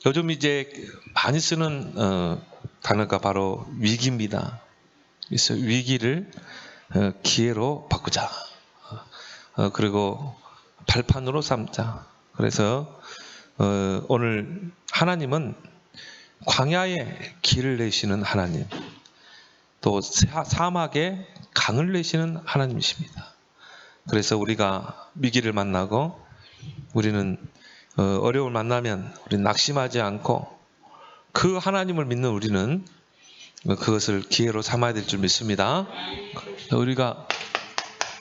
요즘 이제 많이 쓰는 단어가 바로 위기입니다. 그래서 위기를 기회로 바꾸자. 그리고 발판으로 삼자. 그래서 오늘 하나님은 광야에 길을 내시는 하나님, 또 사막에 강을 내시는 하나님이십니다. 그래서 우리가 위기를 만나고 우리는 어려움을 만나면 우리는 낙심하지 않고 그 하나님을 믿는 우리는 그것을 기회로 삼아야 될 줄 믿습니다. 우리가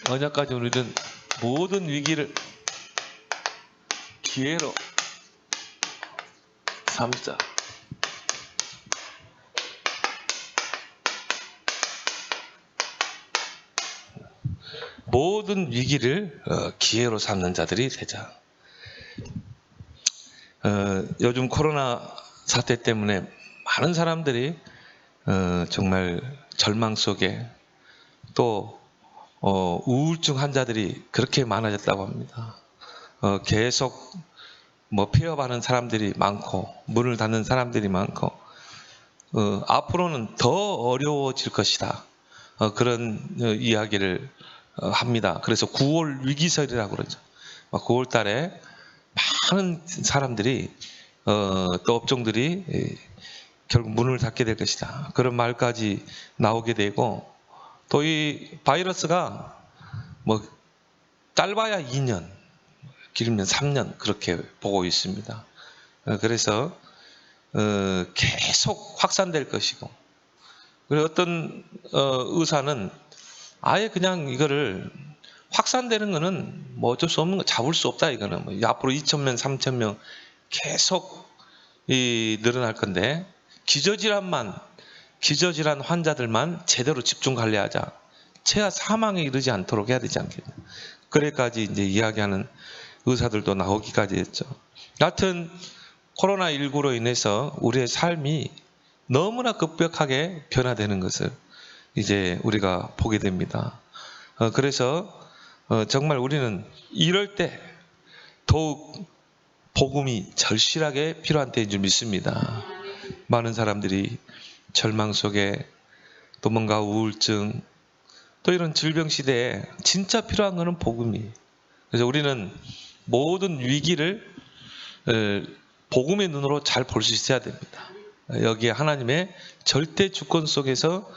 언약까지 우리는 모든 위기를 기회로 삼자. 모든 위기를 기회로 삼는 자들이 되자. 요즘 코로나 사태 때문에 많은 사람들이 정말 절망 속에 또 우울증 환자들이 그렇게 많아졌다고 합니다. 계속 폐업하는 사람들이 많고 문을 닫는 사람들이 많고 앞으로는 더 어려워질 것이다. 그런 이야기를 합니다. 그래서 9월 위기설이라고 그러죠. 9월 달에 많은 사람들이 또 업종들이 결국 문을 닫게 될 것이다. 그런 말까지 나오게 되고, 또 이 바이러스가 짧아야 2년, 길면 3년 그렇게 보고 있습니다. 그래서 계속 확산될 것이고, 그리고 어떤 의사는 아예 그냥 이거를 확산되는 거는 어쩔 수 없는 거, 잡을 수 없다. 이거는 앞으로 2,000명, 3,000명 계속 늘어날 건데, 기저질환 환자들만 제대로 집중 관리하자. 최하 사망에 이르지 않도록 해야 되지 않겠냐. 그래까지 이제 이야기하는 의사들도 나오기까지 했죠. 여하튼 코로나19로 인해서 우리의 삶이 너무나 급격하게 변화되는 것을 이제 우리가 보게 됩니다. 그래서 정말 우리는 이럴 때 더욱 복음이 절실하게 필요한 때인 줄 믿습니다. 많은 사람들이 절망 속에 또 뭔가 우울증 또 이런 질병 시대에 진짜 필요한 것은 복음이. 그래서 우리는 모든 위기를 복음의 눈으로 잘 볼 수 있어야 됩니다. 여기에 하나님의 절대 주권 속에서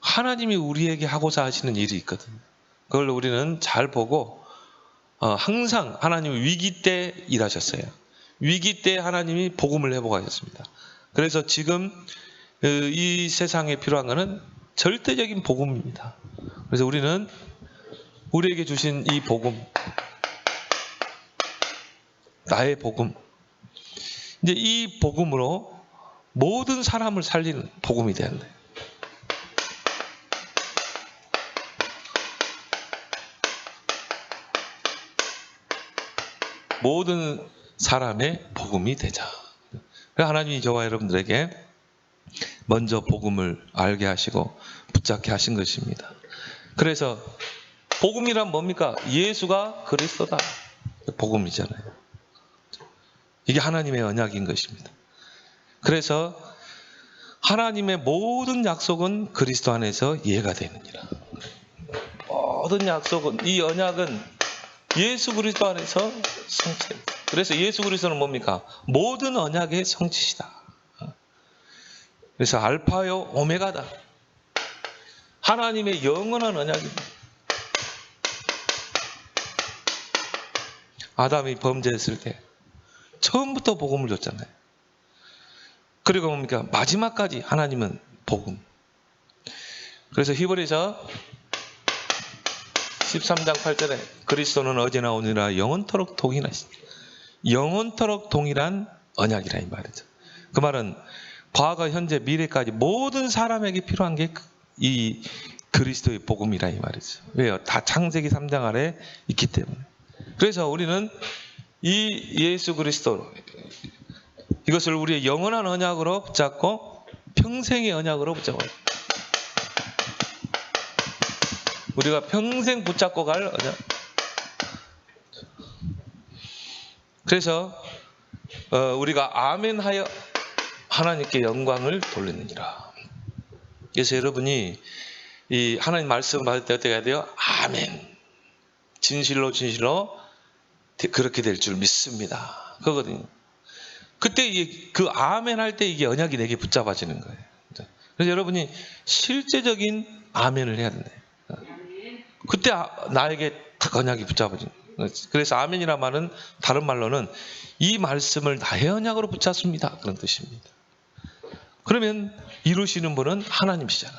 하나님이 우리에게 하고자 하시는 일이 있거든요. 그걸 우리는 잘 보고 항상 하나님은 위기 때 일하셨어요. 위기 때 하나님이 복음을 회복하셨습니다. 그래서 지금 이 세상에 필요한 것은 절대적인 복음입니다. 그래서 우리는 우리에게 주신 이 복음, 나의 복음, 이제 이 복음으로 모든 사람을 살리는 복음이 되었네. 모든 사람의 복음이 되자. 하나님이 저와 여러분들에게 먼저 복음을 알게 하시고 붙잡게 하신 것입니다. 그래서 복음이란 뭡니까? 예수가 그리스도다. 복음이잖아요. 이게 하나님의 언약인 것입니다. 그래서 하나님의 모든 약속은 그리스도 안에서 이해가 되느니라. 모든 약속은, 이 언약은 예수 그리스도 안에서 성취됩니다. 그래서 예수 그리스도는 뭡니까? 모든 언약의 성취시다. 그래서 알파요 오메가다. 하나님의 영원한 언약입니다. 아담이 범죄했을 때 처음부터 복음을 줬잖아요. 그리고 뭡니까? 마지막까지 하나님은 복음. 그래서 히브리서 13장 8절에 그리스도는 어제나 오늘이나 영원토록 동일하시다. 영원토록 동일한 언약이라 이 말이죠. 그 말은 과거, 현재, 미래까지 모든 사람에게 필요한 게 이 그리스도의 복음이라 이 말이죠. 왜요? 다 창세기 3장 아래 있기 때문에. 그래서 우리는 이 예수 그리스도, 이것을 우리의 영원한 언약으로 붙잡고 평생의 언약으로 붙잡아요. 우리가 평생 붙잡고 갈 언약. 그래서 우리가 아멘하여 하나님께 영광을 돌리느니라. 그래서 여러분이 이 하나님 말씀 받을 때 어떻게 해야 돼요? 아멘. 진실로 그렇게 될 줄 믿습니다. 그거거든요. 그때 그 아멘 할 때 이게 언약이 내게 붙잡아지는 거예요. 그래서 여러분이 실제적인 아멘을 해야 된다. 그때 나에게 딱 언약이 붙잡아지는 거예요. 그래서 아멘이란 말은 다른 말로는 이 말씀을 나의 언약으로 붙잡습니다. 그런 뜻입니다. 그러면 이루시는 분은 하나님이시잖아요.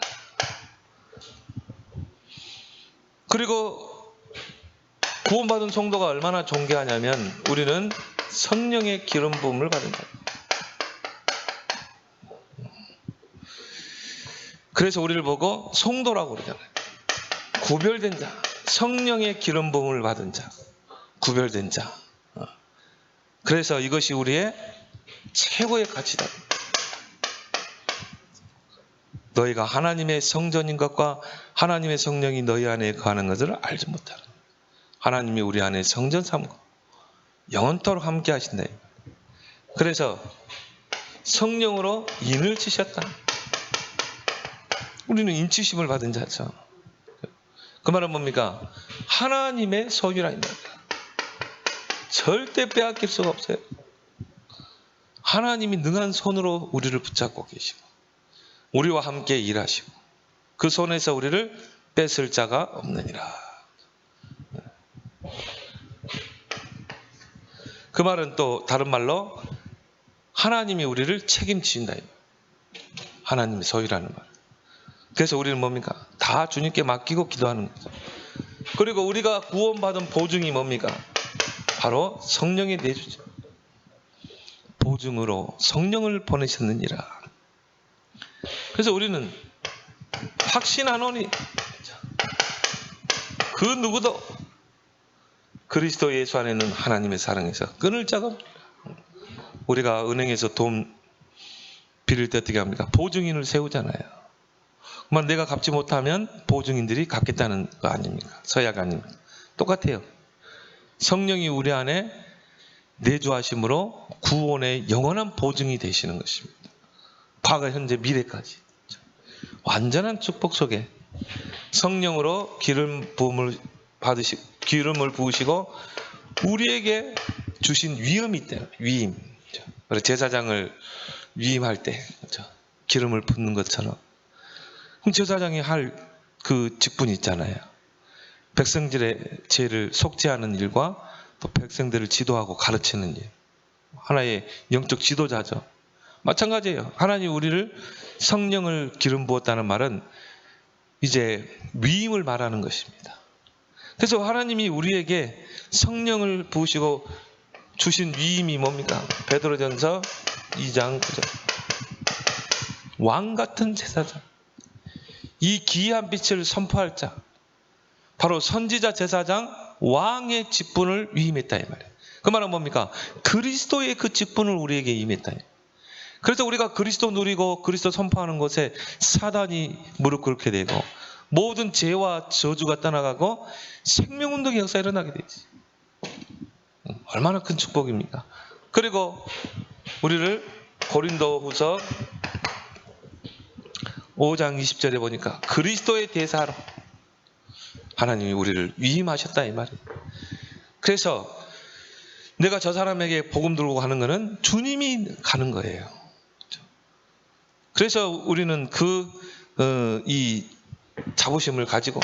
그리고 구원받은 성도가 얼마나 존귀하냐면 우리는 성령의 기름 부음을 받은 자. 그래서 우리를 보고 성도라고 그러잖아요. 구별된 자, 성령의 기름 부음을 받은 자, 구별된 자. 그래서 이것이 우리의 최고의 가치다. 너희가 하나님의 성전인 것과 하나님의 성령이 너희 안에 거하는 것을 알지 못하라. 하나님이 우리 안에 성전 삼고 영원토록 함께 하신다. 그래서 성령으로 인을 치셨다. 우리는 인치심을 받은 자죠. 그 말은 뭡니까? 하나님의 소유라 이 말이야. 절대 빼앗길 수가 없어요. 하나님이 능한 손으로 우리를 붙잡고 계시고 우리와 함께 일하시고 그 손에서 우리를 뺏을 자가 없느니라. 그 말은 또 다른 말로 하나님이 우리를 책임지신다. 하나님의 소유라는 말. 그래서 우리는 뭡니까? 다 주님께 맡기고 기도하는 거죠. 그리고 우리가 구원받은 보증이 뭡니까? 바로 성령의 내주죠. 보증으로 성령을 보내셨느니라. 그래서 우리는 확신하노니 그 누구도 그리스도 예수 안에는 하나님의 사랑에서 끊을 자가 없다. 우리가 은행에서 돈 빌릴 때 어떻게 합니까? 보증인을 세우잖아요. 그만 내가 갚지 못하면 보증인들이 갚겠다는 거 아닙니까? 서약 아닙니까? 똑같아요. 성령이 우리 안에 내주하심으로 구원의 영원한 보증이 되시는 것입니다. 과거, 현재, 미래까지. 완전한 축복 속에 성령으로 기름을 부으시고 우리에게 주신 위엄이 있대요. 위임. 제사장을 위임할 때 기름을 붓는 것처럼. 그럼 제사장이 할 그 직분이 있잖아요. 백성들의 죄를 속죄하는 일과 또 백성들을 지도하고 가르치는 일. 하나의 영적 지도자죠. 마찬가지예요. 하나님 우리를 성령을 기름 부었다는 말은 이제 위임을 말하는 것입니다. 그래서 하나님이 우리에게 성령을 부으시고 주신 위임이 뭡니까? 베드로전서 2장 9절. 왕 같은 제사장. 이 기이한 빛을 선포할 자. 바로 선지자 제사장 왕의 직분을 위임했다 이 말이에요. 그 말은 뭡니까? 그리스도의 그 직분을 우리에게 임했다. 그래서 우리가 그리스도 누리고 그리스도 선포하는 곳에 사단이 무릎 꿇게 되고 모든 죄와 저주가 떠나가고 생명운동의 역사가 일어나게 되지. 얼마나 큰 축복입니까? 그리고 우리를 고린도후서 5장 20절에 보니까 그리스도의 대사로 하나님이 우리를 위임하셨다 이 말이에요. 그래서 내가 저 사람에게 복음 들고 가는 것은 주님이 가는 거예요. 그래서 우리는 이 자부심을 가지고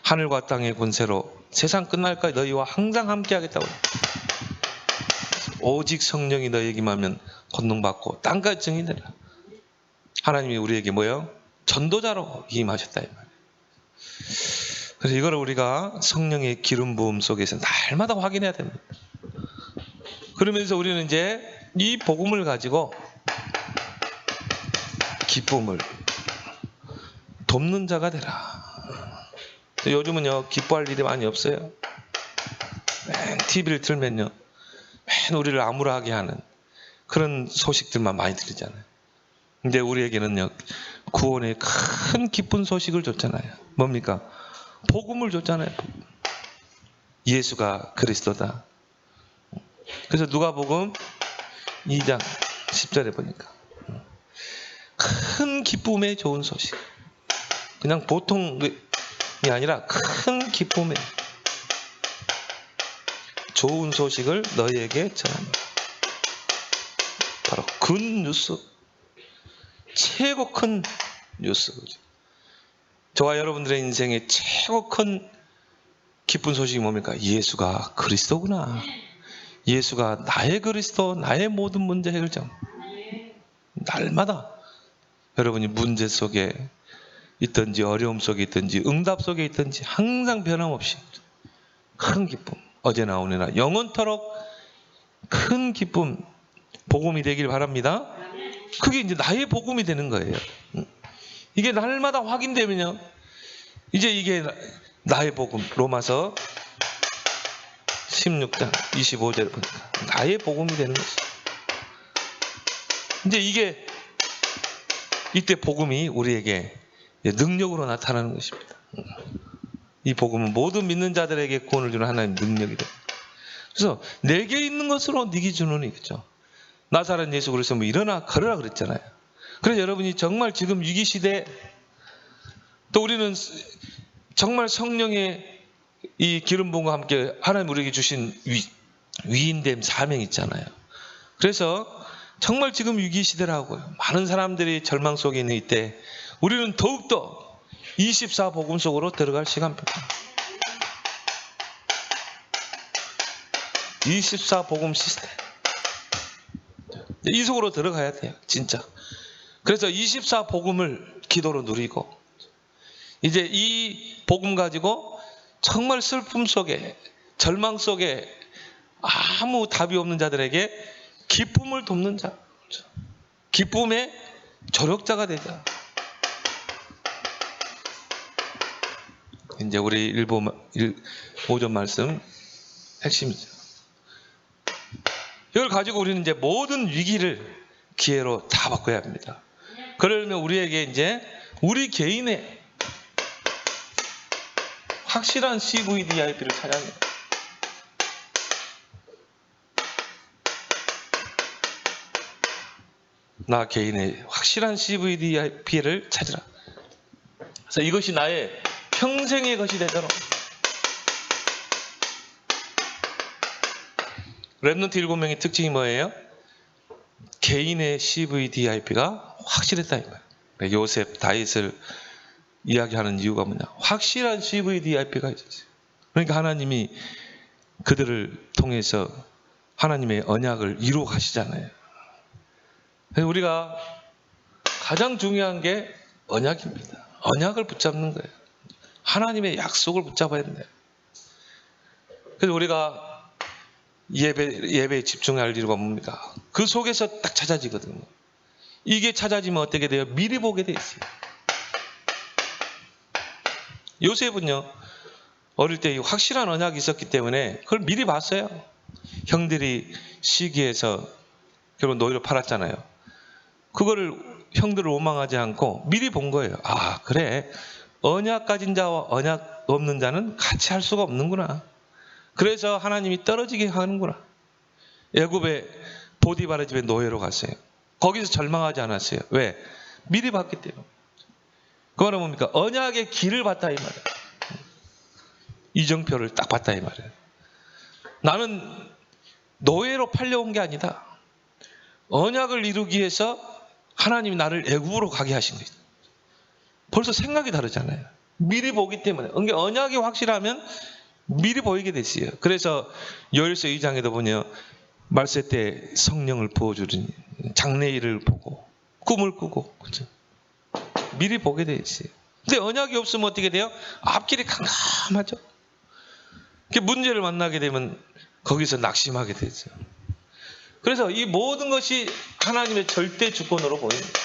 하늘과 땅의 권세로 세상 끝날까지 너희와 항상 함께 하겠다고. 오직 성령이 너희에게 임하면 권능받고 땅까지 증인되라. 하나님이 우리에게 뭐예요? 전도자로 임하셨다 이 말이에요. 그래서 이걸 우리가 성령의 기름 부음 속에서 날마다 확인해야 됩니다. 그러면서 우리는 이제 이 복음을 가지고 기쁨을 돕는 자가 되라. 요즘은요 기뻐할 일이 많이 없어요. 맨 TV를 틀면요 맨 우리를 암울하게 하는 그런 소식들만 많이 들리잖아요. 근데 우리에게는요 구원의 큰 기쁜 소식을 줬잖아요. 뭡니까? 복음을 줬잖아요. 예수가 그리스도다. 그래서 누가복음 2장 10절에 보니까 큰 기쁨의 좋은 소식, 그냥 보통이 아니라 큰 기쁨의 좋은 소식을 너희에게 전합니다. 바로 굿 뉴스, 최고 큰 뉴스. 저와 여러분들의 인생의 최고 큰 기쁜 소식이 뭡니까? 예수가 그리스도구나. 예수가 나의 그리스도, 나의 모든 문제 해결자. 날마다 여러분이 문제 속에 있든지 어려움 속에 있든지 응답 속에 있든지 항상 변함없이 큰 기쁨, 어제나 오늘나 영원토록 큰 기쁨, 복음이 되길 바랍니다. 그게 이제 나의 복음이 되는 거예요. 이게 날마다 확인되면요, 이제 이게 나의 복음. 로마서 16장 25절 보니까 나의 복음이 되는 것이. 이제 이게 이때 복음이 우리에게 능력으로 나타나는 것입니다. 이 복음은 모든 믿는 자들에게 구원을 주는 하나님의 능력이 됩니다. 그래서 내게 있는 것으로 네게 주는 이거죠. 나사렛 예수 그리스도 뭐 일어나 걸으라 그랬잖아요. 그래서 여러분이 정말 지금 위기 시대, 또 우리는 정말 성령의 이 기름 부음과 함께 하나님 우리에게 주신 위인됨 사명이 있잖아요. 그래서 정말 지금 위기 시대라고요. 많은 사람들이 절망 속에 있는 이때 우리는 더욱더 24 복음 속으로 들어갈 시간입니다. 24 복음 시스템, 이 속으로 들어가야 돼요, 진짜. 그래서 24 복음을 기도로 누리고, 이제 이 복음 가지고 정말 슬픔 속에, 절망 속에 아무 답이 없는 자들에게 기쁨을 돕는 자, 기쁨의 조력자가 되자. 이제 우리 5점 말씀 핵심이죠. 이걸 가지고 우리는 이제 모든 위기를 기회로 다 바꿔야 합니다. 그러려면 우리에게 이제 우리 개인의 확실한 CVDIP를 찾아야 합니다. 나 개인의 확실한 CVDIP를 찾으라. 그래서 이것이 나의 평생의 것이 되도록. 렘넌트 7명의 특징이 뭐예요? 개인의 CVDIP가 확실했다 이 말이에요. 요셉, 다윗을 이야기하는 이유가 뭐냐? 확실한 CVDIP가 있었어요. 그러니까 하나님이 그들을 통해서 하나님의 언약을 이루어 가시잖아요. 그래서 우리가 가장 중요한 게 언약입니다. 언약을 붙잡는 거예요. 하나님의 약속을 붙잡아야 된다. 그래서 우리가 예배에 집중할 이유가 뭡니까? 그 속에서 딱 찾아지거든요. 이게 찾아지면 어떻게 돼요? 미리 보게 돼 있어요. 요셉은요, 어릴 때 확실한 언약이 있었기 때문에 그걸 미리 봤어요. 형들이 시기해서 결국 노예로 팔았잖아요. 그거를 형들을 원망하지 않고 미리 본 거예요. 아, 그래. 언약 가진 자와 언약 없는 자는 같이 할 수가 없는구나. 그래서 하나님이 떨어지게 하는구나. 애굽의 보디바라 집에 노예로 갔어요. 거기서 절망하지 않았어요. 왜? 미리 봤기 때문에. 그 말은 뭡니까? 언약의 길을 봤다 이 말이에요. 이정표를 딱 봤다 이 말이에요. 나는 노예로 팔려온 게 아니다. 언약을 이루기 위해서 하나님이 나를 애굽으로 가게 하신 거예요. 벌써 생각이 다르잖아요. 미리 보기 때문에. 그러니까 언약이 확실하면 미리 보이게 됐어요. 그래서 요엘서 2장에도 보면 말세 때 성령을 부어주는 장래일을 보고 꿈을 꾸고, 그렇죠? 미리 보게 돼 있어요. 근데 언약이 없으면 어떻게 돼요? 앞길이 캄캄하죠. 문제를 만나게 되면 거기서 낙심하게 되죠. 그래서 이 모든 것이 하나님의 절대 주권으로 보입니다.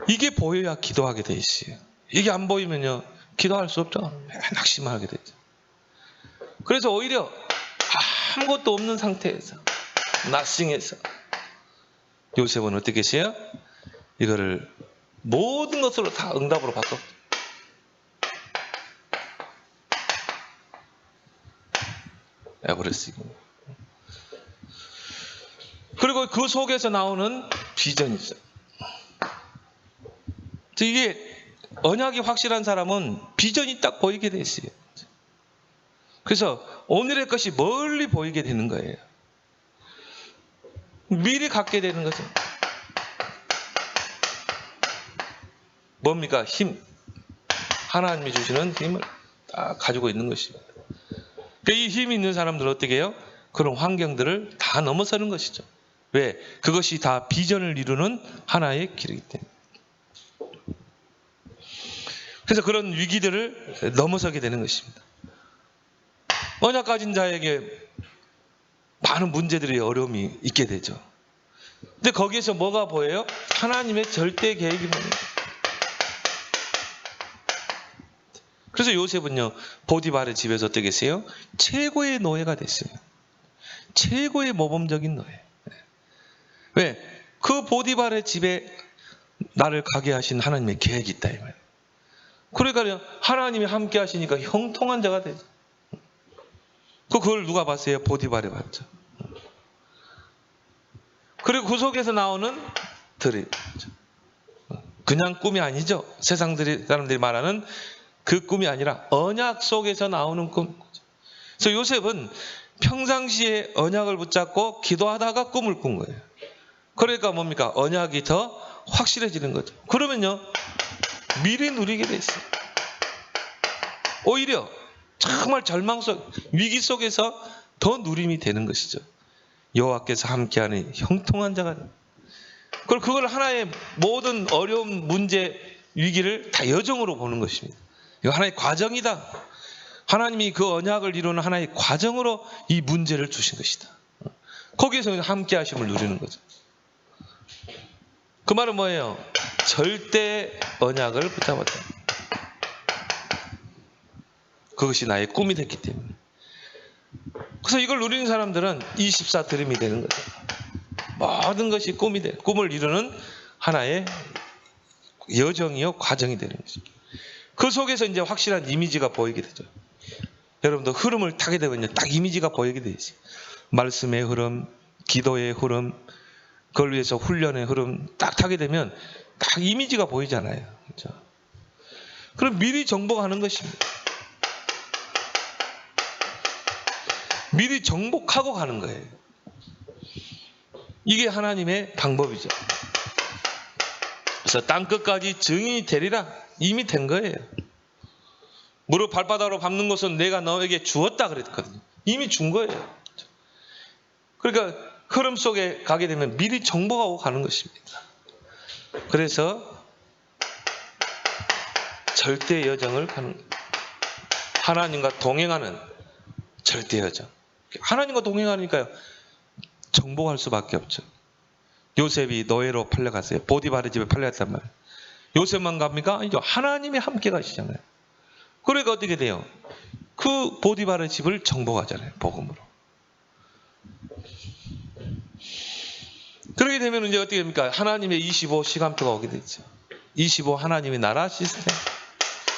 이게 보여야 기도하게 돼 있어요. 이게 안 보이면요, 기도할 수 없죠. 낙심하게 되죠. 그래서 오히려 아무것도 없는 상태에서, 나싱해서 요셉은 어떻게 했어요? 이거를 모든 것으로 다 응답으로 바꿨고, 에버레스트. 그리고 그 속에서 나오는 비전이죠. 이게 언약이 확실한 사람은 비전이 딱 보이게 돼 있어요. 그래서 오늘의 것이 멀리 보이게 되는 거예요. 미리 갖게 되는 거죠. 뭡니까? 힘. 하나님이 주시는 힘을 딱 가지고 있는 것입니다. 이 힘이 있는 사람들은 어떻게 해요? 그런 환경들을 다 넘어서는 것이죠. 왜? 그것이 다 비전을 이루는 하나의 길이기 때문에. 그래서 그런 위기들을 넘어서게 되는 것입니다. 언약 가진 자에게 많은 문제들이 어려움이 있게 되죠. 근데 거기에서 뭐가 보여요? 하나님의 절대 계획이 보여요. 그래서 요셉은요, 보디발의 집에서 어떻게 했어요? 최고의 노예가 됐어요. 최고의 모범적인 노예. 왜? 그 보디발의 집에 나를 가게 하신 하나님의 계획이 있다 이 말이에요. 그러니까 하나님이 함께 하시니까 형통한 자가 되죠. 그걸 누가 봤어요? 보디발이 봤죠. 그리고 그 속에서 나오는 드림. 그냥 꿈이 아니죠. 세상 사람들이 말하는 그 꿈이 아니라 언약 속에서 나오는 꿈. 그래서 요셉은 평상시에 언약을 붙잡고 기도하다가 꿈을 꾼 거예요. 그러니까 뭡니까? 언약이 더 확실해지는 거죠. 그러면요, 미리 누리게 돼 있어요. 오히려 정말 절망 속, 위기 속에서 더 누림이 되는 것이죠. 여호와께서 함께하는 형통한 자가 됩니다. 그리고 그걸 하나의 모든 어려운 문제, 위기를 다 여정으로 보는 것입니다. 이거 하나의 과정이다. 하나님이 그 언약을 이루는 하나의 과정으로 이 문제를 주신 것이다. 거기에서 함께 하심을 누리는 거죠. 그 말은 뭐예요? 절대 언약을 붙잡았다. 그것이 나의 꿈이 됐기 때문에. 그래서 이걸 누리는 사람들은 24 드림이 되는 거죠. 모든 것이 꿈이 돼. 꿈을 이루는 하나의 여정이요, 과정이 되는 거죠. 그 속에서 이제 확실한 이미지가 보이게 되죠. 여러분도 흐름을 타게 되면 딱 이미지가 보이게 되죠. 말씀의 흐름, 기도의 흐름, 그걸 위해서 훈련의 흐름 딱 타게 되면 딱 이미지가 보이잖아요. 그렇죠? 그럼 미리 정복하는 것입니다. 미리 정복하고 가는 거예요. 이게 하나님의 방법이죠. 그래서 땅끝까지 증인이 되리라. 이미 된 거예요. 무릎 발바닥으로 밟는 것은 내가 너에게 주었다 그랬거든요. 이미 준 거예요. 그러니까 흐름 속에 가게 되면 미리 정복하고 가는 것입니다. 그래서 절대 여정을 가는 거예요. 하나님과 동행하는 절대 여정. 하나님과 동행하니까요, 정복할 수밖에 없죠. 요셉이 노예로 팔려갔어요. 보디발의 집에 팔려갔단 말이에요. 요셉만 갑니까? 아니죠. 하나님이 함께 가시잖아요. 그러니까 어떻게 돼요? 그 보디발의 집을 정복하잖아요. 복음으로. 그렇게 되면 이제 어떻게 됩니까? 하나님의 25 시간표가 오게 되죠. 25 하나님의 나라 시스템.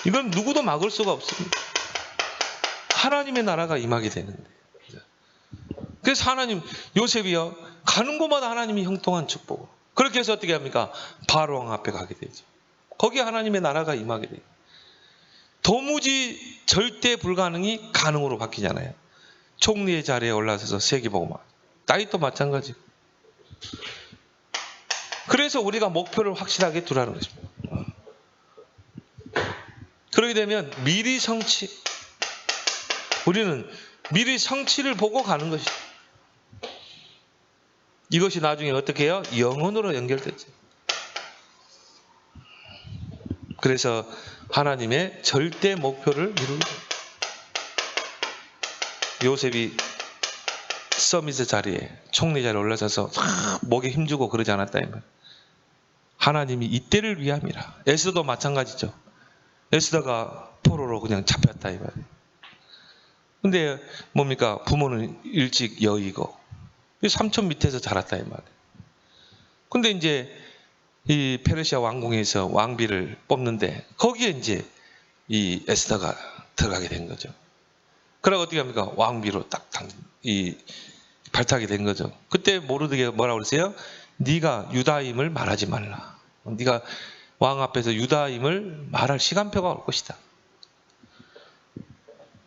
이건 누구도 막을 수가 없습니다. 하나님의 나라가 임하게 되는데. 그래서 하나님, 요셉이요, 가는 곳마다 하나님이 형통한 축복을. 그렇게 해서 어떻게 합니까? 바로 왕 앞에 가게 되죠. 거기에 하나님의 나라가 임하게 돼요. 도무지 절대 불가능이 가능으로 바뀌잖아요. 총리의 자리에 올라서서 세계복음화. 다윗도 마찬가지. 그래서 우리가 목표를 확실하게 두라는 것입니다. 그렇게 되면 미리 성취. 우리는 미리 성취를 보고 가는 것이죠. 이것이 나중에 어떻게 해요? 영혼으로 연결되죠. 그래서 하나님의 절대 목표를 이루게 됩니다. 요셉이 서밋의 자리에, 총리 자리에 올라서서 목에 힘주고 그러지 않았다. 하나님이 이때를 위함이라. 에스더도 마찬가지죠. 에스더가 포로로 그냥 잡혔다 이 말이에요. 근데 뭡니까? 부모는 일찍 여의고 삼촌 밑에서 자랐다 이 말이에요. 근데 이제 이 페르시아 왕궁에서 왕비를 뽑는데 거기에 이제 이 에스더가 들어가게 된 거죠. 그러고 어떻게 합니까? 왕비로 발탁이 된 거죠. 그때 모르드게 뭐라고 그랬어요? 네가 유다임을 말하지 말라. 네가 왕 앞에서 유다임을 말할 시간표가 올 것이다.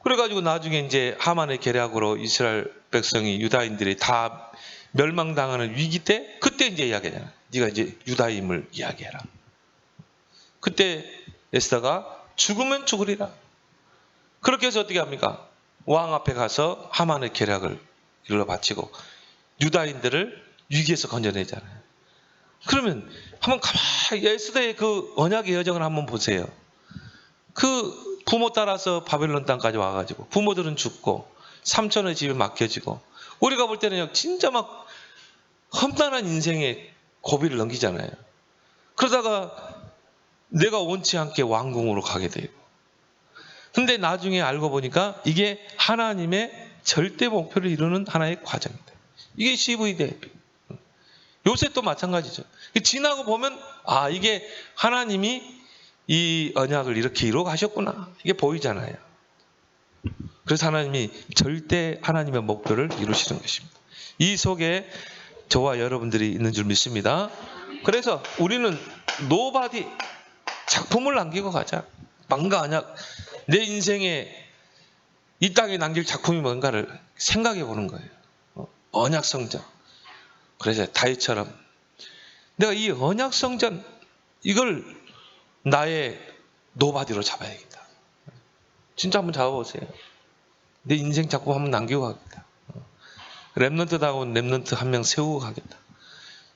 그래가지고 나중에 이제 하만의 계략으로 이스라엘 백성이 유다인들이 다 멸망당하는 위기 때 그때 이제 이야기하잖아. 네가 이제 유다임을 이야기해라. 그때 에스더가 죽으면 죽으리라. 그렇게 해서 어떻게 합니까? 왕 앞에 가서 하만의 계략을 일러 바치고 유다인들을 위기에서 건져내잖아요. 그러면 한번 가만히 에스더의 그 언약의 여정을 한번 보세요. 그 부모 따라서 바벨론 땅까지 와가지고 부모들은 죽고 삼촌의 집에 맡겨지고 우리가 볼 때는 진짜 막 험난한 인생의 고비를 넘기잖아요. 그러다가 내가 원치 않게 왕궁으로 가게 되고 근데 나중에 알고 보니까 이게 하나님의 절대 목표를 이루는 하나의 과정이다. 이게 CVD. 요새 또 마찬가지죠. 지나고 보면 이게 하나님이 이 언약을 이렇게 이루어 가셨구나. 이게 보이잖아요. 그래서 하나님이 절대 하나님의 목표를 이루시는 것입니다. 이 속에 저와 여러분들이 있는 줄 믿습니다. 그래서 우리는 노바디 작품을 남기고 가자. 뭔가 언약 내 인생에 이 땅에 남길 작품이 뭔가를 생각해 보는 거예요. 언약 성전. 그래서 다윗처럼 내가 이 언약 성전 이걸 나의 노바디로 잡아야겠다. 진짜 한번 잡아보세요. 내 인생 작품 한번 남기고 가겠다. 랩넌트다운 랩넌트 한 명 세우고 가겠다.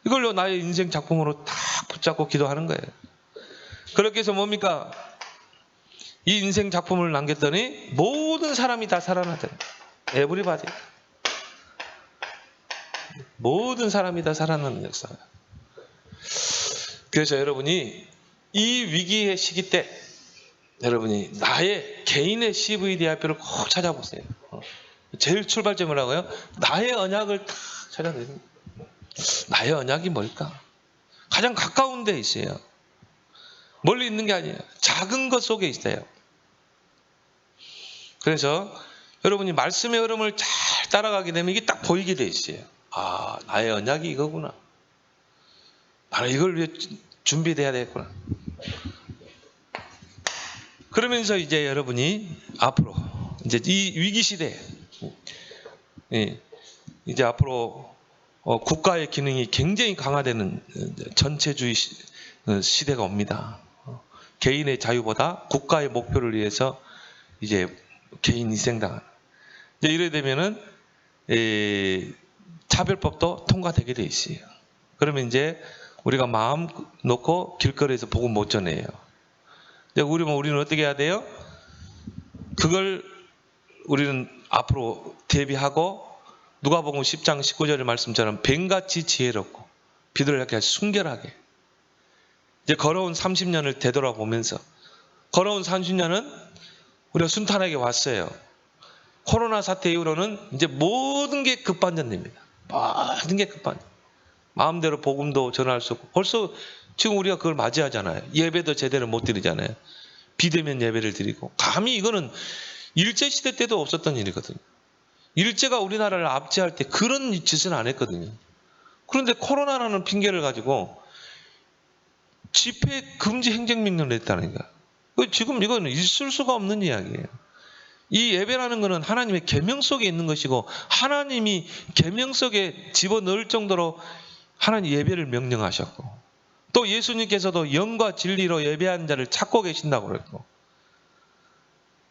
이걸로 나의 인생 작품으로 딱 붙잡고 기도하는 거예요. 그렇게 해서 뭡니까? 이 인생 작품을 남겼더니 모든 사람이 다 살아나더라. 에브리바디. 모든 사람이 다 살아나는 역사예요. 그래서 여러분이 이 위기의 시기 때 여러분이 나의 개인의 CVDIP를 꼭 찾아보세요. 제일 출발점을 하고요. 나의 언약을 딱 찾아내는 거예요. 나의 언약이 뭘까? 가장 가까운 데 있어요. 멀리 있는 게 아니에요. 작은 것 속에 있어요. 그래서 여러분이 말씀의 흐름을 잘 따라가게 되면 이게 딱 보이게 돼 있어요. 나의 언약이 이거구나. 나는 이걸 위해 준비돼야 되겠구나. 그러면서 이제 여러분이 앞으로 이제 이 위기 시대, 이제 앞으로 국가의 기능이 굉장히 강화되는 전체주의 시대가 옵니다. 개인의 자유보다 국가의 목표를 위해서 이제 개인 희생당하는. 이제 이래 되면은 차별법도 통과되게 돼 있어요. 그러면 이제 우리가 마음 놓고 길거리에서 복음 못 전해요. 우리는 어떻게 해야 돼요? 그걸 우리는 앞으로 대비하고 누가복음 10장 19절의 말씀처럼 뱀같이 지혜롭고 비둘기 같이 순결하게 이제 걸어온 30년을 되돌아보면서 걸어온 30년은 우리가 순탄하게 왔어요. 코로나 사태 이후로는 이제 모든 게 급반전됩니다. 모든 게 급반전. 마음대로 복음도 전할 수 없고 벌써 지금 우리가 그걸 맞이하잖아요. 예배도 제대로 못 드리잖아요. 비대면 예배를 드리고 감히 이거는 일제시대 때도 없었던 일이거든요. 일제가 우리나라를 압제할 때 그런 짓은 안 했거든요. 그런데 코로나라는 핑계를 가지고 집회 금지 행정명령을 냈다는 거야. 지금 이거는 있을 수가 없는 이야기예요. 이 예배라는 것은 하나님의 계명 속에 있는 것이고 하나님이 계명 속에 집어넣을 정도로 하나님 예배를 명령하셨고 또 예수님께서도 영과 진리로 예배하는 자를 찾고 계신다고 그랬고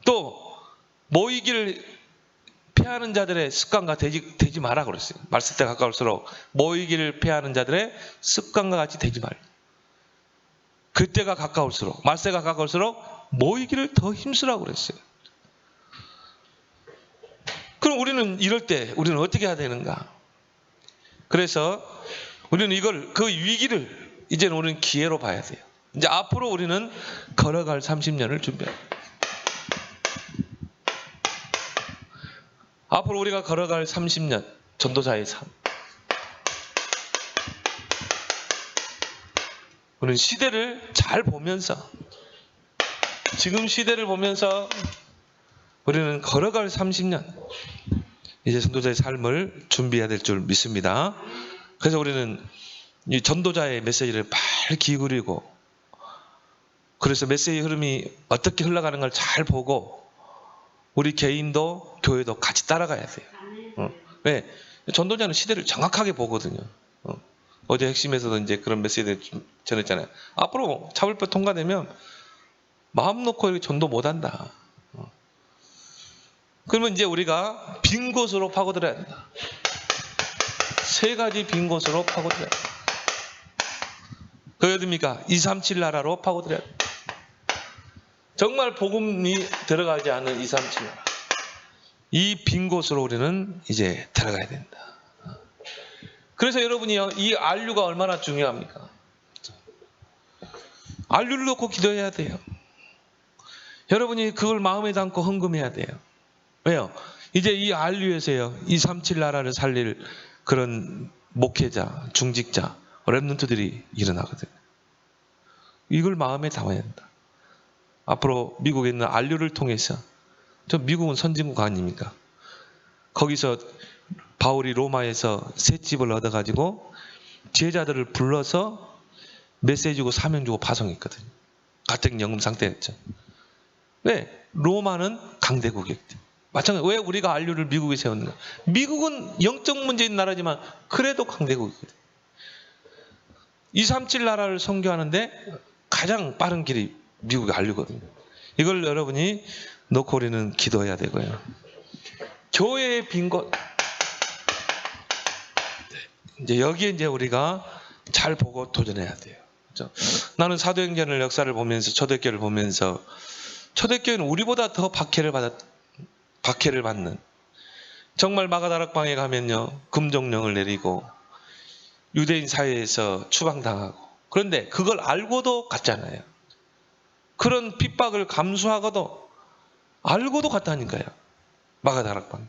또 모이기를 패하는 자들의 습관과 되지 마라 그랬어요. 말씀 때 가까울수록 모이기를 패하는 자들의 습관과 같이 되지 말라. 그때가 가까울수록 말세가 가까울수록 모이기를 더 힘쓰라고 그랬어요. 그럼 우리는 이럴 때 우리는 어떻게 해야 되는가? 그래서 우리는 그 위기를 이제는 우리는 기회로 봐야 돼요. 이제 앞으로 우리는 걸어갈 30년을 준비해야 돼요. 앞으로 우리가 걸어갈 30년 전도자의 삶. 우리는 시대를 잘 보면서 지금 시대를 보면서 우리는 걸어갈 30년 이제 전도자의 삶을 준비해야 될 줄 믿습니다. 그래서 우리는 이 전도자의 메시지를 잘 기울이고, 그래서 메시지 흐름이 어떻게 흘러가는 걸 잘 보고 우리 개인도 교회도 같이 따라가야 돼요. 왜? 전도자는 시대를 정확하게 보거든요. 어제 핵심에서도 이제 그런 메시지를 전했잖아요. 앞으로 차별법 통과되면 마음 놓고 이렇게 전도 못한다. 그러면 이제 우리가 빈 곳으로 파고들어야 된다. 세 가지 빈 곳으로 파고들어야 된다. 그게 어딥니까? 237 나라로 파고들어야 된다. 정말 복음이 들어가지 않는 237 나라. 이 빈 곳으로 우리는 이제 들어가야 된다. 그래서 여러분이요, 이 RU가 얼마나 중요합니까? RU를 놓고 기도해야 돼요. 여러분이 그걸 마음에 담고 헌금해야 돼요. 왜요? 이제 이 RU에서요, 237 나라를 살릴 그런 목회자, 중직자, 랩런트들이 일어나거든요. 이걸 마음에 담아야 된다. 앞으로 미국에 있는 RU를 통해서, 저 미국은 선진국 아닙니까? 거기서 바울이 로마에서 새 집을 얻어가지고 제자들을 불러서 메시지 주고 사명 주고 파송했거든요. 가택연금 상태였죠. 왜? 로마는 강대국이었죠. 마찬가지로 왜 우리가 RU를 미국에 세웠는가? 미국은 영적 문제인 나라지만 그래도 강대국이거든요. 237 나라를 선교하는데 가장 빠른 길이 미국의 RU거든요. 이걸 여러분이 놓고 우리는 기도해야 되고요. 교회의 빈 곳, 이제 여기에 이제 우리가 잘 보고 도전해야 돼요. 그렇죠? 나는 사도행전을 역사를 보면서, 초대교회를 보면서, 초대교회는 우리보다 더 박해를 받는, 정말 마가다락방에 가면요, 금종령을 내리고 유대인 사회에서 추방당하고, 그런데 그걸 알고도 갔잖아요. 그런 핍박을 감수하고도 알고도 갔다니까요, 마가다락방.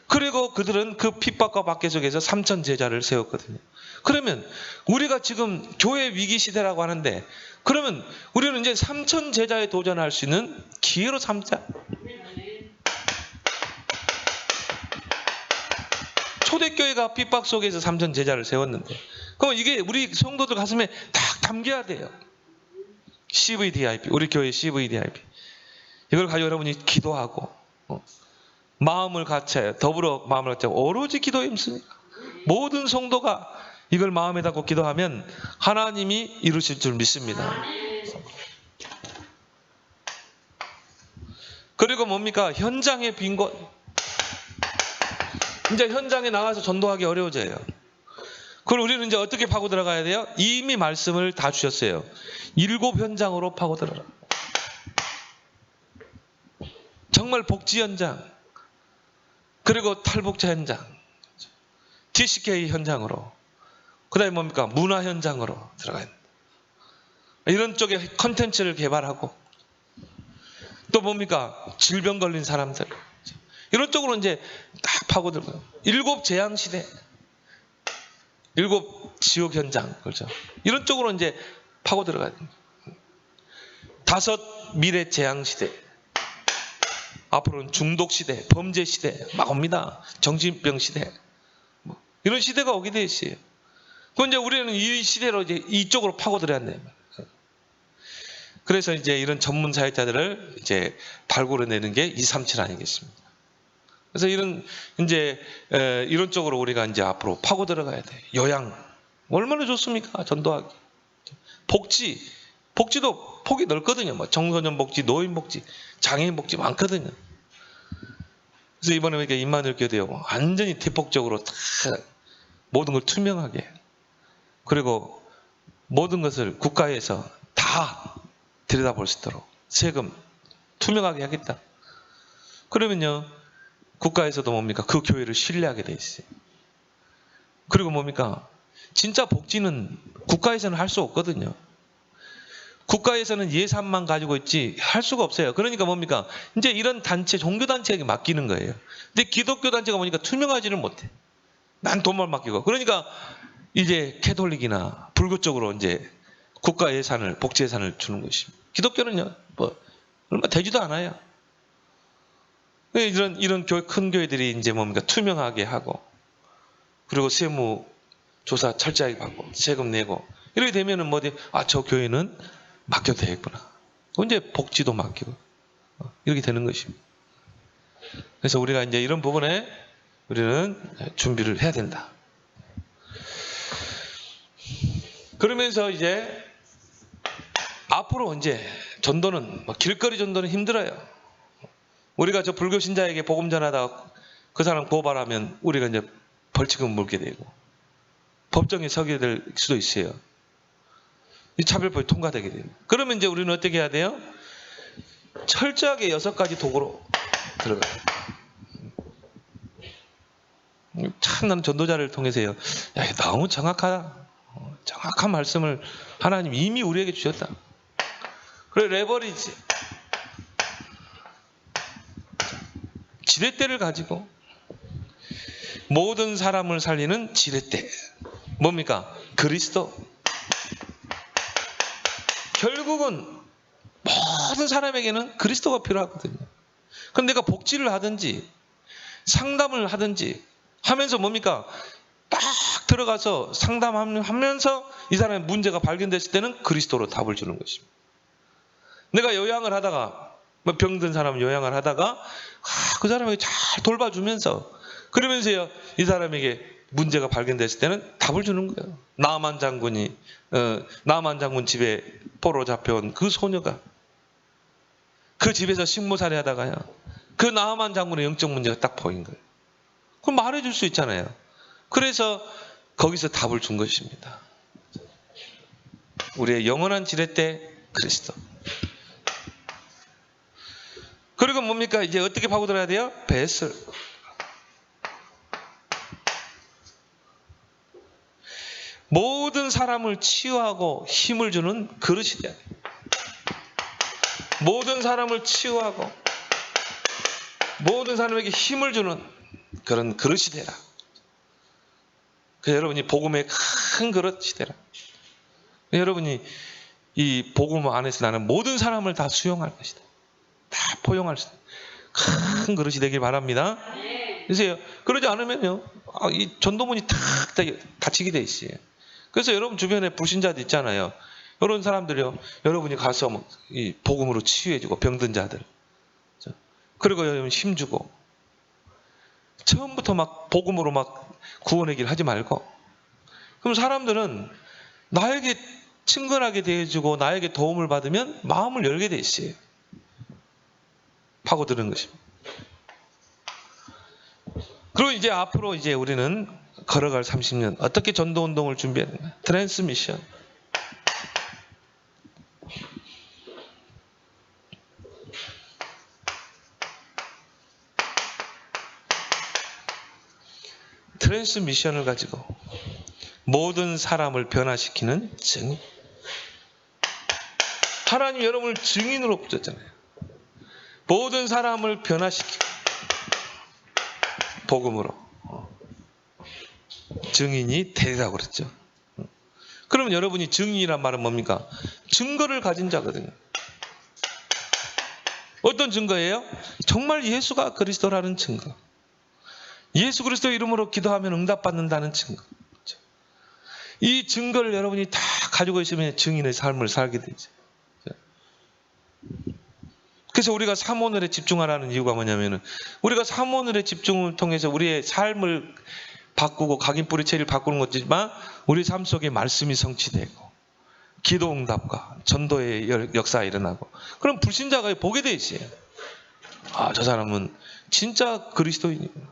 그리고 그들은 그 핍박과 박해 속에서 3천 제자를 세웠거든요. 그러면 우리가 지금 교회 위기 시대라고 하는데, 그러면 우리는 이제 3천 제자에 도전할 수 있는 기회로 삼자. 초대교회가 핍박 속에서 3천 제자를 세웠는데, 그럼 이게 우리 성도들 가슴에 딱 담겨야 돼요. CVDIP, 우리 교회 CVDIP. 이걸 가지고 여러분이 기도하고, 마음을 같이, 더불어 마음을 같이 오로지 기도에 힘쓰니까 모든 성도가 이걸 마음에 담고 기도하면 하나님이 이루실 줄 믿습니다. 그리고 뭡니까? 현장의 빈 곳. 이제 현장에 나가서 전도하기 어려워져요. 그걸 우리는 이제 어떻게 파고 들어가야 돼요? 이미 말씀을 다 주셨어요. 7 현장으로 파고 들어라. 정말 복지 현장, 그리고 탈북자 현장, TCK 현장으로, 그 다음에 뭡니까? 문화 현장으로 들어가야 된다. 이런 쪽에 컨텐츠를 개발하고, 또 뭡니까? 질병 걸린 사람들, 이런 쪽으로 이제 딱 파고들고요. 7 재앙 시대, 7 지옥 현장, 그렇죠? 이런 쪽으로 이제 파고 들어가야 됩니다. 5 미래 재앙 시대, 앞으로는 중독 시대, 범죄 시대 막 옵니다. 정신병 시대, 이런 시대가 오게 돼 있어요. 그럼 이제 우리는 이 시대로 이제 이쪽으로 파고들어야 한다. 그래서 이제 이런 전문 사역자들을 이제 발굴해내는 게 237 아니겠습니까? 그래서 이런 쪽으로 우리가 이제 앞으로 파고 들어가야 돼. 요양 얼마나 좋습니까? 전도하기. 복지도 폭이 넓거든요. 뭐 청소년 복지, 노인 복지, 장애인 복지 많거든요. 그래서 이번에 이렇게 임마누엘 교회도요, 완전히 대폭적으로 다 모든 걸 투명하게, 그리고 모든 것을 국가에서 다 들여다볼 수 있도록 세금 투명하게 하겠다. 그러면요, 국가에서도 뭡니까? 그 교회를 신뢰하게 돼 있어요. 그리고 뭡니까? 진짜 복지는 국가에서는 할 수 없거든요. 국가에서는 예산만 가지고 있지 할 수가 없어요. 그러니까 뭡니까? 이제 이런 단체, 종교단체에게 맡기는 거예요. 근데 기독교 단체가 보니까 투명하지를 못해. 난 돈만 맡기고. 그러니까 이제 캐톨릭이나 불교 쪽으로 이제 국가 예산을, 복지 예산을 주는 것입니다. 기독교는요, 뭐 얼마 되지도 않아요. 이런 교회, 큰 교회들이 이제 뭡니까? 투명하게 하고, 그리고 세무 조사 철저하게 받고, 세금 내고, 이렇게 되면은 저 교회는 맡겨도 되겠구나. 이제 복지도 맡기고, 이렇게 되는 것입니다. 그래서 우리가 이제 이런 부분에 우리는 준비를 해야 된다. 그러면서 이제 앞으로 이제 전도는, 길거리 전도는 힘들어요. 우리가 저 불교 신자에게 복음 전하다가 그 사람 고발하면 우리가 이제 벌칙금 물게 되고, 법정에 서게 될 수도 있어요. 이 차별법이 통과되게 됩니다. 그러면 이제 우리는 어떻게 해야 돼요? 철저하게 6가지 도구로 들어가요. 참 나는 전도자를 통해서요, 야, 너무 정확하다. 정확한 말씀을 하나님 이미 우리에게 주셨다. 그래, 레버리지. 지렛대를 가지고 모든 사람을 살리는 지렛대. 뭡니까? 그리스도. 결국은 모든 사람에게는 그리스도가 필요하거든요. 그럼 내가 복지를 하든지 상담을 하든지 하면서 뭡니까? 딱 들어가서 상담하면서 이 사람의 문제가 발견됐을 때는 그리스도로 답을 주는 것입니다. 내가 요양을 하다가, 병든 사람 요양을 하다가 그 사람에게 잘 돌봐주면서, 그러면서요 이 사람에게 문제가 발견됐을 때는 답을 주는 거예요. 나만 장군 집에 포로 잡혀온 그 소녀가 그 집에서 식모살이 하다가요, 그 나만 장군의 영적 문제가 딱 보인 거예요. 그럼 말해줄 수 있잖아요. 그래서 거기서 답을 준 것입니다. 우리의 영원한 지렛대 그리스도. 그리고 뭡니까? 이제 어떻게 파고들어야 돼요? 뱃을. 모든 사람을 치유하고 힘을 주는 그릇이 돼야 돼요. 모든 사람을 치유하고 모든 사람에게 힘을 주는 그런 그릇이 되라. 그래서 여러분이 복음의 큰 그릇이 되라. 여러분이 이 복음 안에서 나는 모든 사람을 다 수용할 것이다. 다 포용할 수 있다. 큰 그릇이 되길 바랍니다. 그래서 그러지 않으면요, 이 전도문이 탁 닫히게 돼 있어요. 그래서 여러분 주변에 불신자들 있잖아요. 이런 사람들이요, 여러분이 가서 이 복음으로 치유해주고, 병든 자들, 그리고 여러분 힘주고, 처음부터 막 복음으로 막 구원의 길 하지 말고, 그럼 사람들은 나에게 친근하게 대해주고 나에게 도움을 받으면 마음을 열게 돼 있어요. 파고드는 것입니다. 그리고 이제 앞으로 이제 우리는 걸어갈 30년, 어떻게 전도 운동을 준비해야 되나? 트랜스미션. 트랜스미션을 가지고 모든 사람을 변화시키는 증인. 하나님 여러분을 증인으로 부르셨잖아요. 모든 사람을 변화시키고 복음으로 증인이 되리라고 그랬죠. 그러면 여러분이 증인이란 말은 뭡니까? 증거를 가진 자거든요. 어떤 증거예요? 정말 예수가 그리스도라는 증거. 예수 그리스도 이름으로 기도하면 응답받는다는 증거. 이 증거를 여러분이 다 가지고 있으면 증인의 삶을 살게 되죠. 그래서 우리가 삼오늘에 집중하라는 이유가 뭐냐면은, 우리가 삼오늘의 집중을 통해서 우리의 삶을 바꾸고 각인뿌리체를 바꾸는 것이지만 우리 삶 속에 말씀이 성취되고 기도 응답과 전도의 역사가 일어나고, 그럼 불신자가 보게 돼 있어요. 저 사람은 진짜 그리스도인이구나.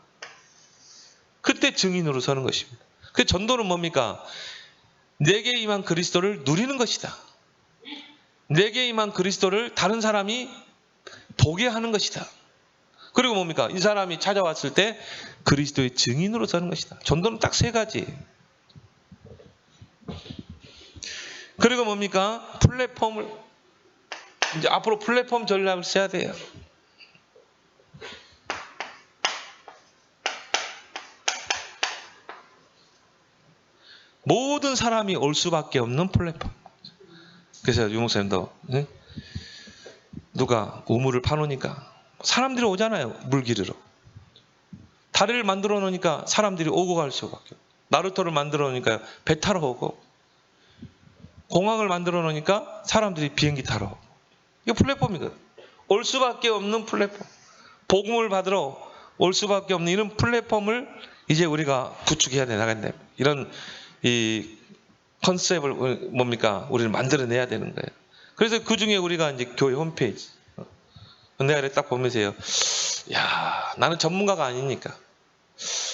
그때 증인으로 서는 것입니다. 그 전도는 뭡니까? 내게 임한 그리스도를 누리는 것이다. 내게 임한 그리스도를 다른 사람이 보게 하는 것이다. 그리고 뭡니까? 이 사람이 찾아왔을 때 그리스도의 증인으로 서는 것이다. 전도는 딱 3가지. 그리고 뭡니까? 플랫폼을, 이제 앞으로 플랫폼 전략을 써야 돼요. 모든 사람이 올 수밖에 없는 플랫폼. 그래서 유목사님도 누가 우물을 파놓으니까 사람들이 오잖아요. 물길이로. 다리를 만들어 놓으니까 사람들이 오고 갈 수밖에. 나루토를 만들어 놓으니까 배 타러 오고, 공항을 만들어 놓으니까 사람들이 비행기 타러 오고. 이게 플랫폼이거든. 올 수밖에 없는 플랫폼. 복음을 받으러 올 수밖에 없는 이런 플랫폼을 이제 우리가 구축해야 나간다. 이런 이 컨셉을 뭡니까? 우리는 만들어내야 되는 거예요. 그래서 그 중에 우리가 이제 교회 홈페이지. 내가 딱 보면서요. 야, 나는 전문가가 아니니까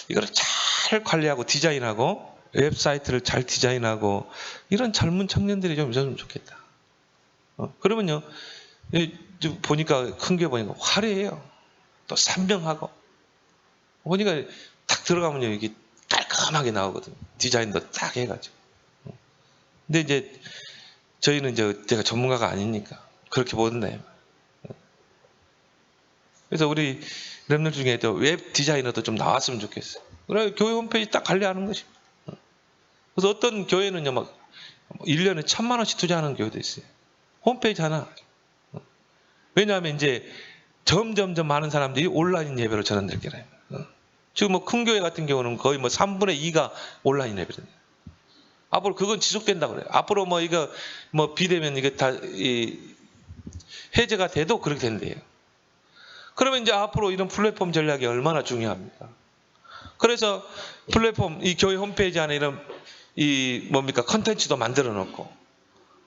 이거를 잘 관리하고 디자인하고 웹사이트를 잘 디자인하고 이런 젊은 청년들이 좀 있었으면 좋겠다. 그러면요. 보니까 큰 게 보니까 화려해요. 또 선명하고 보니까 딱 들어가면요 이게 깔끔하게 나오거든요. 디자인도 딱 해가지고. 근데 이제 저희는 이제 제가 전문가가 아니니까 그렇게 못했나요. 그래서 우리 랩들 중에 웹 디자이너도 좀 나왔으면 좋겠어요. 그래 교회 홈페이지 딱 관리하는 것이. 그래서 어떤 교회는요 막 1년에 1,000만 원씩 투자하는 교회도 있어요. 홈페이지 하나. 왜냐하면 이제 점점 많은 사람들이 온라인 예배로 전환될 거라요. 지금 뭐 큰 교회 같은 경우는 거의 뭐 3분의 2가 온라인 예배거든요. 앞으로 그건 지속된다 그래요. 앞으로 뭐 이거 뭐 비대면 이게 다 해제가 돼도 그렇게 된대요. 그러면 이제 앞으로 이런 플랫폼 전략이 얼마나 중요합니까? 그래서 플랫폼 이 교회 홈페이지 안에 이런 이 뭡니까 컨텐츠도 만들어 놓고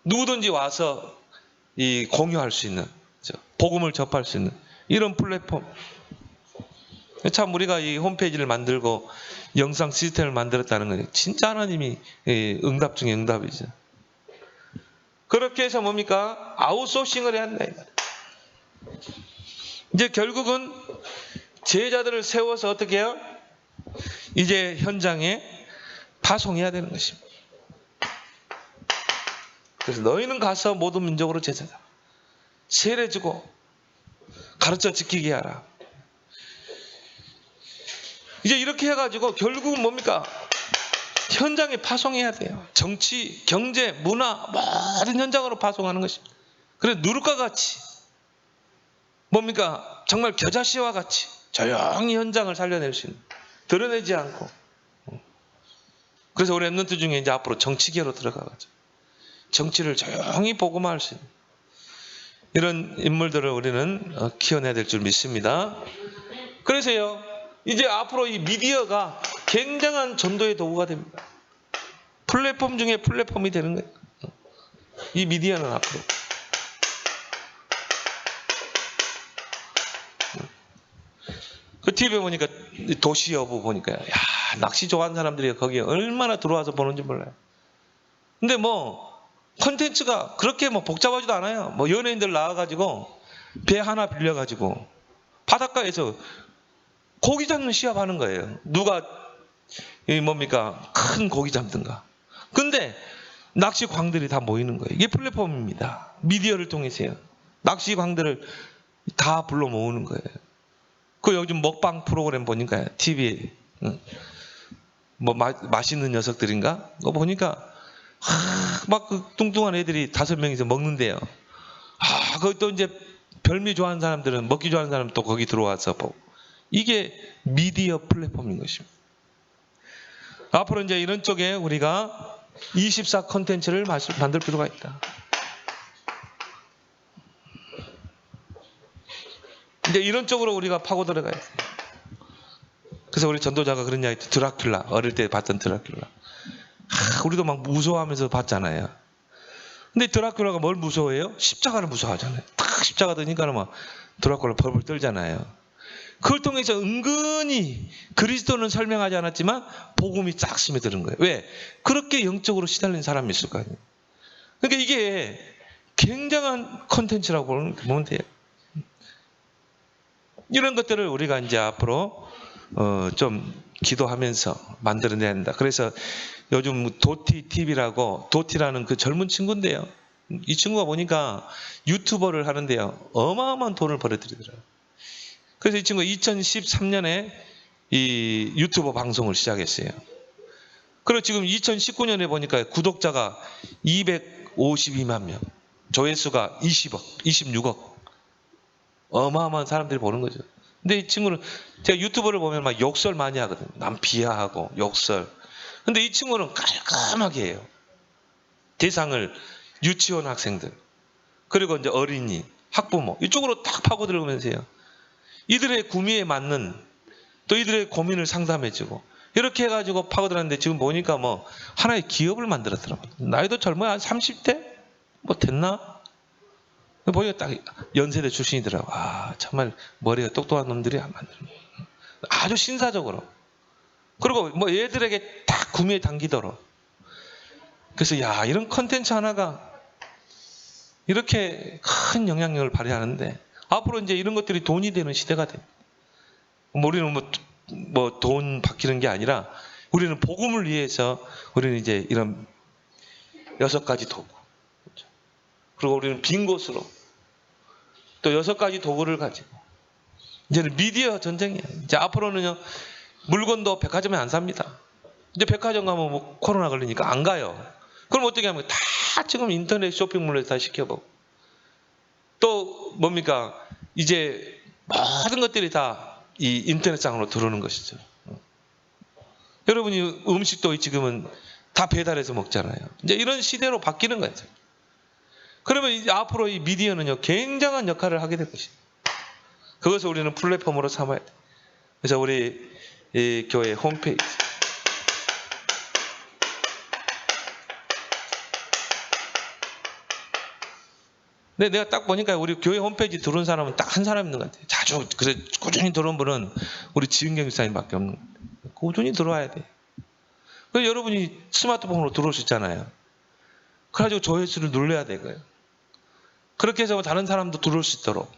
누구든지 와서 이 공유할 수 있는 복음을 접할 수 있는 이런 플랫폼. 참 우리가 이 홈페이지를 만들고 영상 시스템을 만들었다는 건 진짜 하나님이 응답 중에 응답이죠. 그렇게 해서 뭡니까? 아웃소싱을 해야 한다. 이제 결국은 제자들을 세워서 어떻게 해요? 이제 현장에 파송해야 되는 것입니다. 그래서 너희는 가서 모든 민족으로 제자다. 세례주고 가르쳐 지키게 하라. 이제 이렇게 해가지고 결국은 뭡니까? 현장에 파송해야 돼요. 정치, 경제, 문화 모든 현장으로 파송하는 것입니다. 그래서 누룩과 같이 뭡니까? 정말 겨자씨와 같이 조용히 현장을 살려낼 수 있는 드러내지 않고. 그래서 우리 랩런트 중에 이제 앞으로 정치계로 들어가가지고 정치를 조용히 복음화할 수 있는 이런 인물들을 우리는 키워내야 될 줄 믿습니다. 그래서요, 이제 앞으로 이 미디어가 굉장한 전도의 도구가 됩니다. 플랫폼 중에 플랫폼이 되는 거예요. 이 미디어는 앞으로. 그 TV에 보니까 도시 여부 보니까 야, 낚시 좋아하는 사람들이 거기에 얼마나 들어와서 보는지 몰라요. 근데 뭐 콘텐츠가 그렇게 뭐 복잡하지도 않아요. 뭐 연예인들 나와가지고 배 하나 빌려가지고 바닷가에서 고기 잡는 시합하는 거예요. 누가 뭡니까 큰 고기 잡든가. 근데 낚시광들이 다 모이는 거예요. 이게 플랫폼입니다. 미디어를 통해서요. 낚시광들을 다 불러 모으는 거예요. 그 요즘 먹방 프로그램 보니까 TV에 뭐 맛있는 녀석들인가? 그거 보니까 막 그 뚱뚱한 애들이 5명이서 먹는데요. 거기 또 이제 별미 좋아하는 사람들은 먹기 좋아하는 사람은 또 거기 들어와서 보고. 이게 미디어 플랫폼인 것입니다. 앞으로 이제 이런 쪽에 우리가 24 콘텐츠를 만들 필요가 있다. 이제 이런 쪽으로 우리가 파고 들어가야 돼요. 그래서 우리 전도자가 그런 이야기, 드라큘라, 어릴 때 봤던 드라큘라. 우리도 막 무서워하면서 봤잖아요. 근데 드라큘라가 뭘 무서워해요? 십자가를 무서워하잖아요. 딱 십자가 드니까 막 드라큘라 벌벌 떨잖아요. 그걸 통해서 은근히 그리스도는 설명하지 않았지만 복음이 쫙 스며드는 거예요. 왜? 그렇게 영적으로 시달린 사람이 있을 거 아니에요. 그러니까 이게 굉장한 콘텐츠라고 보면 돼요. 이런 것들을 우리가 이제 앞으로 좀 기도하면서 만들어내야 한다. 그래서 요즘 도티 TV라고, 도티라는 그 젊은 친구인데요. 이 친구가 보니까 유튜버를 하는데요. 어마어마한 돈을 벌어들이더라고요. 그래서 이 친구가 2013년에 이 유튜버 방송을 시작했어요. 그리고 지금 2019년에 보니까 구독자가 252만 명, 조회수가 20억, 26억. 어마어마한 사람들이 보는 거죠. 근데 이 친구는 제가 유튜브를 보면 막 욕설 많이 하거든요. 남 비하하고 욕설. 근데 이 친구는 깔끔하게 해요. 대상을 유치원 학생들, 그리고 이제 어린이, 학부모 이쪽으로 딱 파고들면서 해요. 이들의 구미에 맞는 또 이들의 고민을 상담해주고 이렇게 해가지고 파고들었는데 지금 보니까 뭐 하나의 기업을 만들었더라고요. 나이도 젊어요. 한 30대? 뭐 됐나? 보니까 딱 연세대 출신이더라고요. 아, 정말 머리가 똑똑한 놈들이 만드는 거예요. 아주 신사적으로. 그리고 뭐 얘들에게 딱 구미에 당기도록. 그래서 야, 이런 컨텐츠 하나가 이렇게 큰 영향력을 발휘하는데 앞으로 이제 이런 것들이 돈이 되는 시대가 돼. 우리는 뭐 돈 바뀌는 게 아니라 우리는 복음을 위해서 우리는 이제 이런 6가지 도구. 그리고 우리는 빈 곳으로 또 6가지 도구를 가지고 이제는 미디어 전쟁이에요. 이제 앞으로는요, 물건도 백화점에 안 삽니다. 이제 백화점 가면 뭐 코로나 걸리니까 안 가요. 그럼 어떻게 하면 다 지금 인터넷 쇼핑몰에서 다 시켜보고 또 뭡니까? 이제 모든 것들이 다 이 인터넷상으로 들어오는 것이죠. 여러분이 음식도 지금은 다 배달해서 먹잖아요. 이제 이런 시대로 바뀌는 거죠. 그러면 이제 앞으로 이 미디어는요, 굉장한 역할을 하게 될 것입니다. 그것을 우리는 플랫폼으로 삼아야 돼요. 그래서 우리 이 교회 홈페이지. 근데 내가 딱 보니까 우리 교회 홈페이지 들어온 사람은 딱 한 사람 있는 것 같아요. 자주, 그래, 꾸준히 들어온 분은 우리 지은경 목사님밖에 없는 것 같아요. 꾸준히 들어와야 돼. 그래서 여러분이 스마트폰으로 들어올 수 있잖아요. 그래가지고 조회수를 눌러야 되고요. 그렇게 해서 다른 사람도 들어올 수 있도록.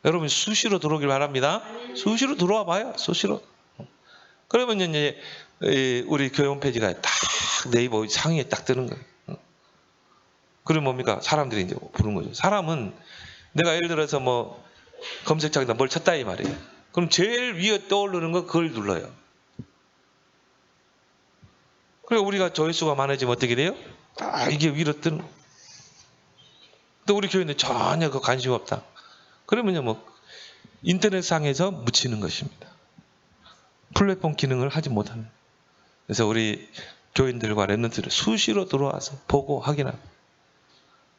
여러분 수시로 들어오길 바랍니다. 수시로 들어와 봐요. 수시로. 그러면 이제 우리 교회 홈페이지가 딱 네이버 상위에 딱 뜨는 거예요. 그러면 뭡니까? 사람들이 이제 보는 거죠. 사람은 내가 예를 들어서 뭐 검색창에다 뭘 쳤다 이 말이에요. 그럼 제일 위에 떠오르는 거 그걸 눌러요. 그리고 우리가 조회수가 많아지면 어떻게 돼요? 아, 이게 위로 뜨는 거. 또 우리 교회는 전혀 그 관심 없다. 그러면요, 뭐 인터넷상에서 묻히는 것입니다. 플랫폼 기능을 하지 못하는. 그래서 우리 교인들과 랩런트를 수시로 들어와서 보고 확인하고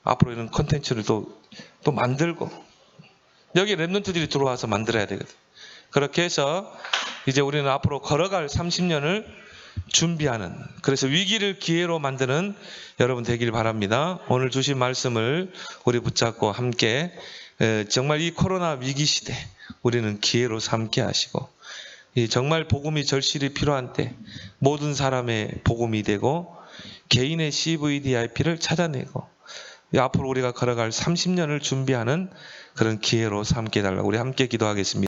앞으로 이런 컨텐츠를 또 만들고 여기 랩런트들이 들어와서 만들어야 되거든. 그렇게 해서 이제 우리는 앞으로 걸어갈 30년을 준비하는, 그래서 위기를 기회로 만드는 여러분 되길 바랍니다. 오늘 주신 말씀을 우리 붙잡고 함께 정말 이 코로나 위기 시대 우리는 기회로 삼게 하시고 정말 복음이 절실히 필요한 때 모든 사람의 복음이 되고 개인의 CVDIP를 찾아내고 앞으로 우리가 걸어갈 30년을 준비하는 그런 기회로 삼게 해달라고 우리 함께 기도하겠습니다.